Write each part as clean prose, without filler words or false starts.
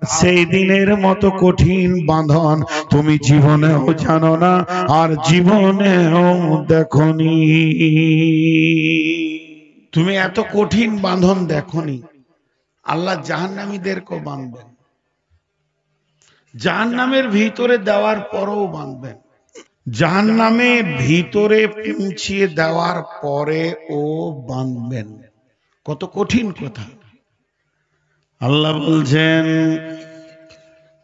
সেই দিনের মতো কঠিন বাঁধন তুমি জীবনেও জানো না, আর জীবনেও দেখনি। তুমি এত কঠিন বাঁধন দেখনি। আল্লাহ জাহান্নামীদেরকেও বাঁধবেন, জাহান্নামের ভিতরে দেওয়ার পরেও বাঁধবেন, জাহান্নামে ভিতরে পৌঁছিয়ে দেওয়ার পরে ও বাঁধবেন। কত কঠিন কথা। আল্লাহ বলছেন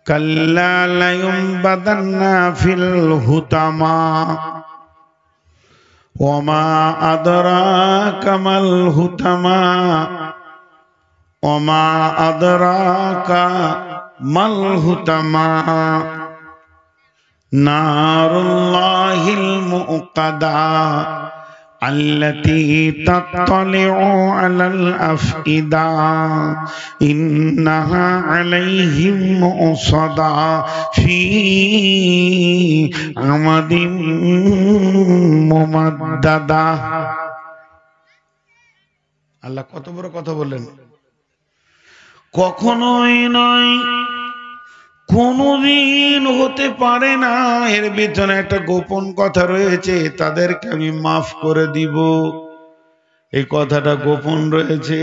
কাল্লা লায়ুমবাদান্না ফিল হুতামা ওমা আদরাকা মাল হুতামা ওমা আদরাকা মাল হুতামা নারুল্লাহিল মুকাদা التي تطلع على الأفئدة إنها عليهم مؤصدة في عمد ممددة। আল্লাহ কত বড় কথা বললেন। কখনোই নয়, কোনদিন হতে পারে না, এর ভিতরে একটা গোপন কথা রয়েছে, তাদেরকে আমি মাফ করে দিব। এই কথাটা গোপন রয়েছে,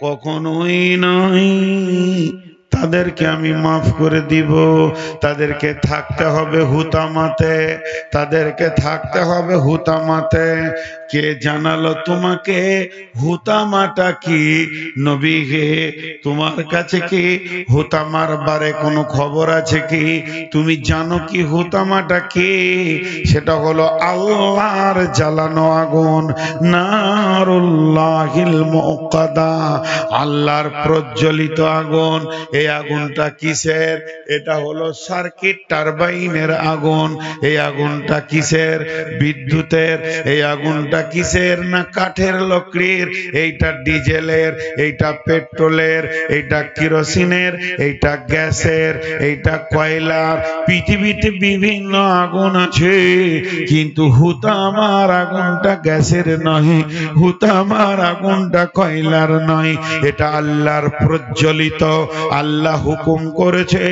কখনোই নয় তাদেরকে আমি মাফ করে দিব। তাদেরকে থাকতে হবে হুতামাতে, তাদেরকে থাকতে হবে হুতামাতে। কে জানালো তোমাকে হুতামাটা কি? নবী হে, তোমার কাছে কি হুতামার বারে কোনো খবর আছে কি? তুমি জানো কি হুতামাটা কি? সেটা হলো আল্লাহর জ্বালানো আগুন, নারুল্লাহিল মুকাদা, আল্লাহর প্রজ্বলিত আগুন। এই আগুনটা কিসের? এটা হলো সার্কিট টারবাইনের আগুন। এই আগুনটা কিসের? বিদ্যুতের। এই আগুনটা কিসের? না কাঠের লকড়ির। এইটা ডিজেলের, এইটা পেট্রোলের, এইটা কেরোসিনের, এইটা গ্যাসের, এইটা কয়লার। পৃথিবীতে বিভিন্ন আগুন আছে, কিন্তু হুতামার আগুনটা গ্যাসের নয়, হুতামার আগুনটা কয়লার নয়। এটা আল্লাহর প্রজ্বলিত। আল্লাহ হুকুম করেছে,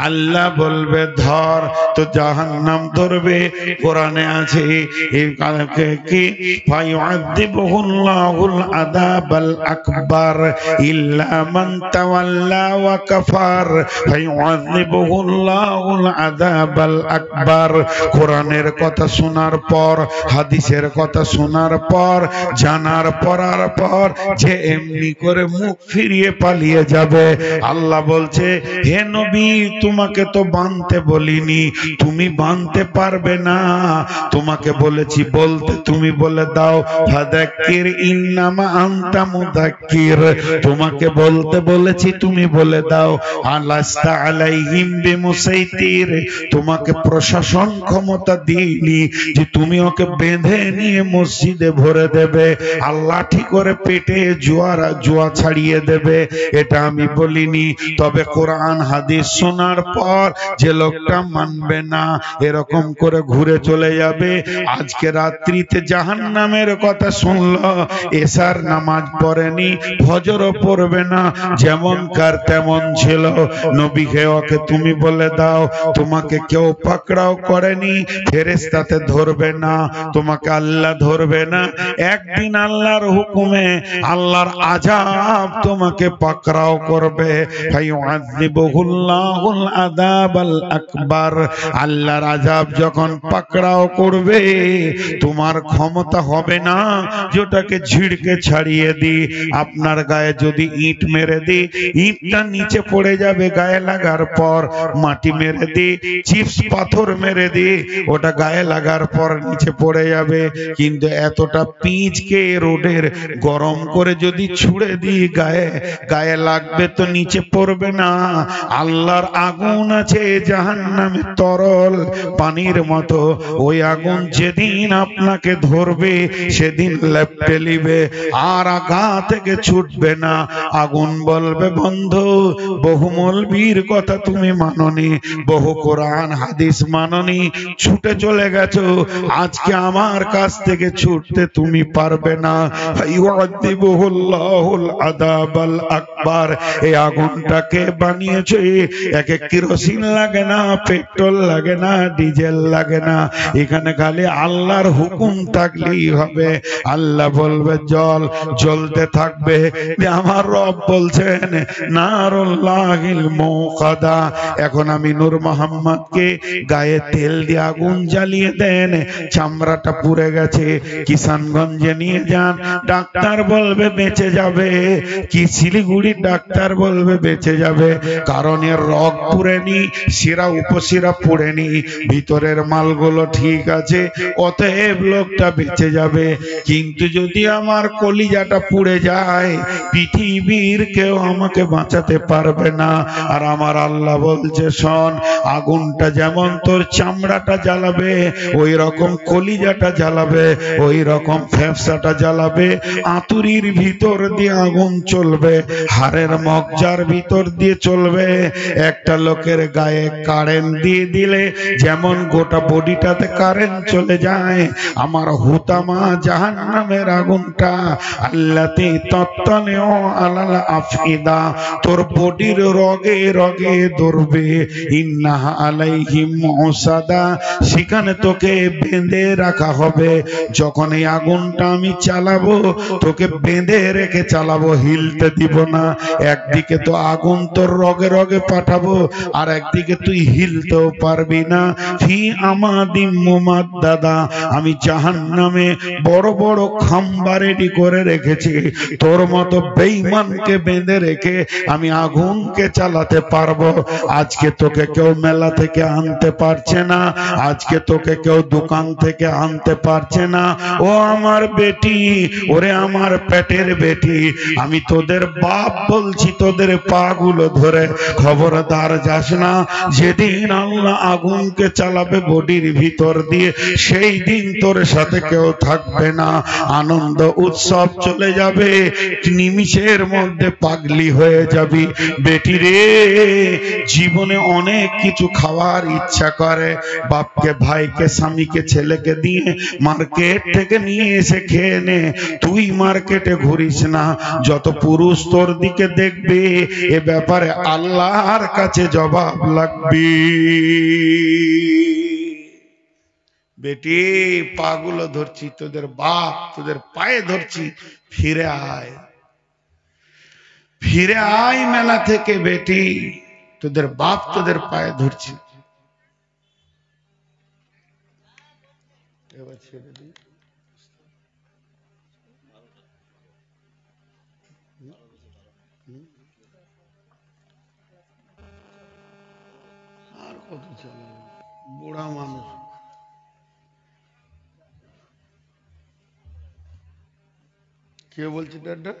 আল্লাহ বলবে ধর, তো জাহান্নাম ধরবে। কোরআনে আছে এই কালকে কি ফায়ুআযিবুহুল্লাহুল আযাবাল আকবার ইল্লা মান তাওয়াল্লা ওয়া কাফার, ফায়ুআযিবুহুল্লাহুল আযাবাল আকবার। কোরআনের কথা শোনার পর, হাদিসের কথা শোনার পর, জানার পড়ার পর যে এমনি করে মুখ ফিরিয়ে পালিয়ে যাবে, আল্লাহ বলছে হে নবী তোমাকে তো বানতে বলিনি, তুমি বানতে পারবে না। তোমাকে বলেছি বলতে, তুমি বলে দাও ফাযাক্কির ইন্নামা আনতা মুযাক্কির। তোমাকে বলতে বলেছি, তুমি বলে দাও আলাস্তা আলাইহিম বিমুসাইতির। তোমাকে প্রশাসন ক্ষমতা দিইনি যে তুমি ওকে বেঁধে নিয়ে মসজিদে ভরে দেবে, আল্লাহ ঠিক করে পেটে জুয়া ছাড়িয়ে দেবে, এটা আমি বলিনি। তবে কোরআন হাদিস শোনার পর যে লোকটা মানবে না, এরকম করে ঘুরে চলে যাবে। আজকে রাত্রিতে জাহান্নামের কথা শুনলো, এশার নামাজ পড়েনি, ফজরও পড়বে না, যেমন কার তেমন ছিল। নবীকে ওকে তুমি বলে দাও তোমাকে কেউ পাকড়াও করেনি, ফেরেশতাতে ধরবে না, তোমাকে আল্লাহ ধরবে না। একদিন আল্লাহর হুকুমে আল্লাহর আযাব তোমাকে পাকড়াও করবে। ফায়ুআযিবুহুল্লাহুল আযাবাল আকবার। আল্লাহর আযাব যখন পাকড়াও করবে, তোমার ক্ষমতা হবে না যেটাকে ঝিড়কে ছাড়িয়ে দি। আপনার গায়ে যদি ইট মেরে দি, ইটটা নিচে পড়ে যাবে গায়ে লাগার পর। মাটি মেরে দি, চিপস পাথর মেরে দি, ওটা গায়ে লাগার পর নিচে পড়ে যাবে। কিন্তু এতটা পিচকে রোডের গরম করে যদি ছুঁড়ে দি গায়ে, গায়ে লাগবে তো নিচে পড়বে না। আল্লাহর আগুন আছে জাহান্নামে তরল পানির মতো, ওই আগুন যেদিন আপনাকে ধরবে সেদিন লেপটে নিবে আর আগা থেকে ছুটবে না। আগুন বলবে বন্ধু বহু মৌলবীর কথা তুমি মাননি, বহু কোরআন হাদিস মাননি, ছুটে চলে গেছো, আজকে আমার কাছ থেকে ছুটতে তুমি পারবে না। ইউআযিবুহুল্লাহুল আযাবাল আকবার। এই আগুনটাকে বানিয়েছে, একে কেরোসিন লাগে না, পেট্রোল লাগে না, ডিজেল লাগে না, এখানে খালি আল্লাহর হুকুম থাকলেই হবে। আল্লাহ বলবে জল, জ্বলতে থাকবে। আমার রব বলছেন নারুল্লাহিল মুকাদা। এখন আমি নূর মোহাম্মদকে গায়ে তেল দিয়ে আগুন জ্বালিয়ে দেন, চামড়াটা পুড়ে গেছে, কিষানগঞ্জে নিয়ে যান, ডাক্তার বলবে বেঁচে যাবে। কি শিলিগুড়ির ডাক্তার বলবে বেঁচে যাবে, কারণ এর রগ পুড়েনি, শিরা উপশিরা পুড়েনি, ভিতরের মালগুলো ঠিক আছে, অতএব লোকটা বেঁচে যাবে। কিন্তু যদি আমার কলিজাটা পুড়ে যায়, পৃথিবীর কেউ আমাকে বাঁচাতে পারবে না। আর আমার আল্লাহ বলছে শোন, আগুনটা যেমন তোর চামড়াটা জ্বালাবে, ওই রকম কলিজাটা জ্বালাবে, ওই রকম ফ্যাপসাটা জ্বালাবে, আতুরির ভিতর দিয়ে আগুন চলবে, হাড়ের মজ্জার ভিতর দিয়ে চলবে। একটা লোকের গায়ে কারেন্ট দিয়ে দিলে যেমন গোটা বডিটাতে কারেন্ট চলে যায়, আমার হুতামা জাহান্নামের আগুনটা আল্লাতি তাত্তালিউ আলাল আফিদা, তোর বডির রগে রগে ধরবে। ইন্নাহা আলাইহিম মুসাদা, সেখানে তোকে বেঁধে রাখা হবে। যখন এই আগুনটা আমি চালাবো, তোকে বেঁধে রেখে চালাবো, হিলতে দিব না। একদিকে তো আগুন তোর রগে রগে পাঠাবো, আর একদিকে তুই হিলতেও পারবি না। ফি আমাদিম মুমাদ্দাদা, আমি জাহান্নামে বড় বড় খাম্বা রেডি করে রেখেছি, তোর মতো বেঈমানকে বেঁধে রেখে আমি আগুনকে চালাতে পারবো। আজকে তোকে কেউ মেলা থেকে আনতে পারছে না, আজকে তোকে কেউ দোকান থেকে আনতে পারছে না। ও আমার বেটি, ওরে আমার পেটের বেটি, আমি তোদের বাপ বলছি, তোদের পা গুলো ধরে খবরদার যাস না। যেদিন আল্লাহ আগুনকে চালাবে বডির ভিতর দিয়ে, সেই দিন তোর সাথে কেউ থাকবে না, আনন্দ উৎসব চলে যাবে, নিমিষের মধ্যে পাগলি হয়ে যাবি। বেটি রে, জীবনে অনেক কিছু খাওয়ার ইচ্ছা করে, বাপকে ভাইকে স্বামীকে ছেলেকে দিয়ে মার্কেট থেকে নিয়ে এসে খেয়ে নে। তুই মার্কেটে ঘুরিস না, যত পুরুষ তোর দিকে দেখবে এ ব্যাপারে আল্লাহর কাছে জবাব লাগবে। বেটি, পাগুলো ধরছি, তোদের বাপ তোদের পায়ে ধরছি, ফিরে আয়, ফিরে আয় মেলা থেকে। বেটি, তোদের বাপ তোদের পায়ে ধরছি। এবার ছেড়ে দিই। আর কত চালাবো, বুড়া মানুষ। কে বলছে দাদা?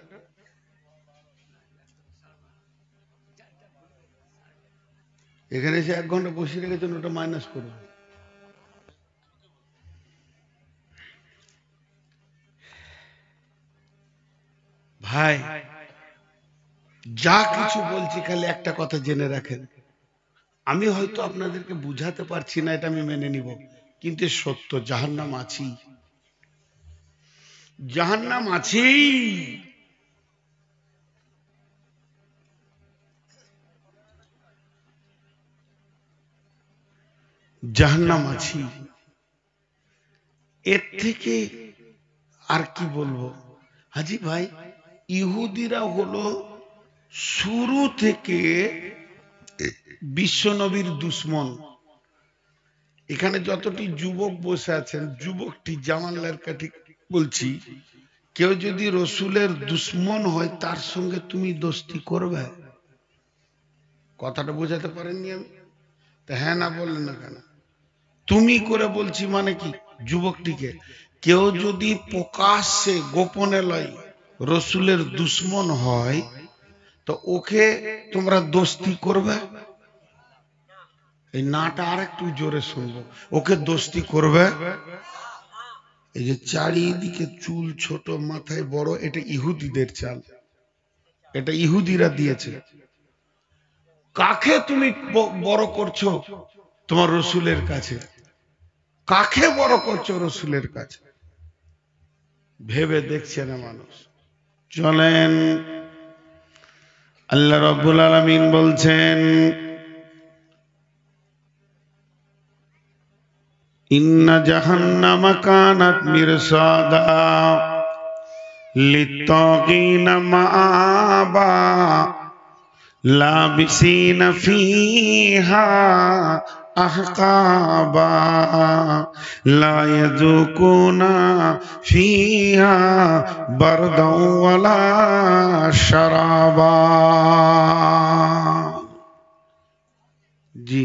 এখানে এসে 1 ঘন্টা বসে রেখেছেন, ওটা মাইনাস করুন। ভাই, যা কিছু বলছি খালি একটা কথা জেনে রাখেন, আমি হয়তো আপনাদেরকে বুঝাতে পারছি না, এটা আমি মেনে নিব, কিন্তু সত্য, জাহান্নাম আছেই, জাহান্নাম আছেই। জাহান্নাম আছেই, এর থেকে আর কি বলবো। হাজি ভাই, ইহুদিরা হলো শুরু থেকে বিশ্বনবীর দুশ্মন। এখানে যতটি যুবক বসে আছেন, যুবকটি জামালের কাঠি বলছি, কেউ যদি রসুলের দুশ্মন হয়, তার সঙ্গে তুমি দোস্তি করবে? কথাটা বোঝাতে পারেননি আমি? তা হ্যাঁ না বললেন না কেন? তুমি করে বলছি মানে কি? যুবকটিকে কেউ যদি প্রকাশ্যে গোপনে লয় রসুলের দুশ্মন হয়, তো ওকে তোমরা দোস্তি করবে? এই নাটা আর একটু জোরে শুনবো। ওকে দোস্তি করবে? এই যে চারিদিকে চুল ছোট মাথায় বড়, এটা ইহুদিদের চাল, এটা ইহুদিরা দিয়েছে। কাকে তুমি বড় করছো? তোমার রসুলের কাছে। কাকে বড় করছো? রসুলের কাছে। ভেবে দেখছে না মানুষ। চলেন, আল্লাহ রাব্বুল আলামিন বলছেন, ইন্না জাহান্নামা কানাত মিরসাদা লিত্তাগিনা মাআবা লাবিসিনা ফিহা আহকাবা লা ইয়াযুকুনা ফিহা বারদাও ওয়ালা শারাবা। জি।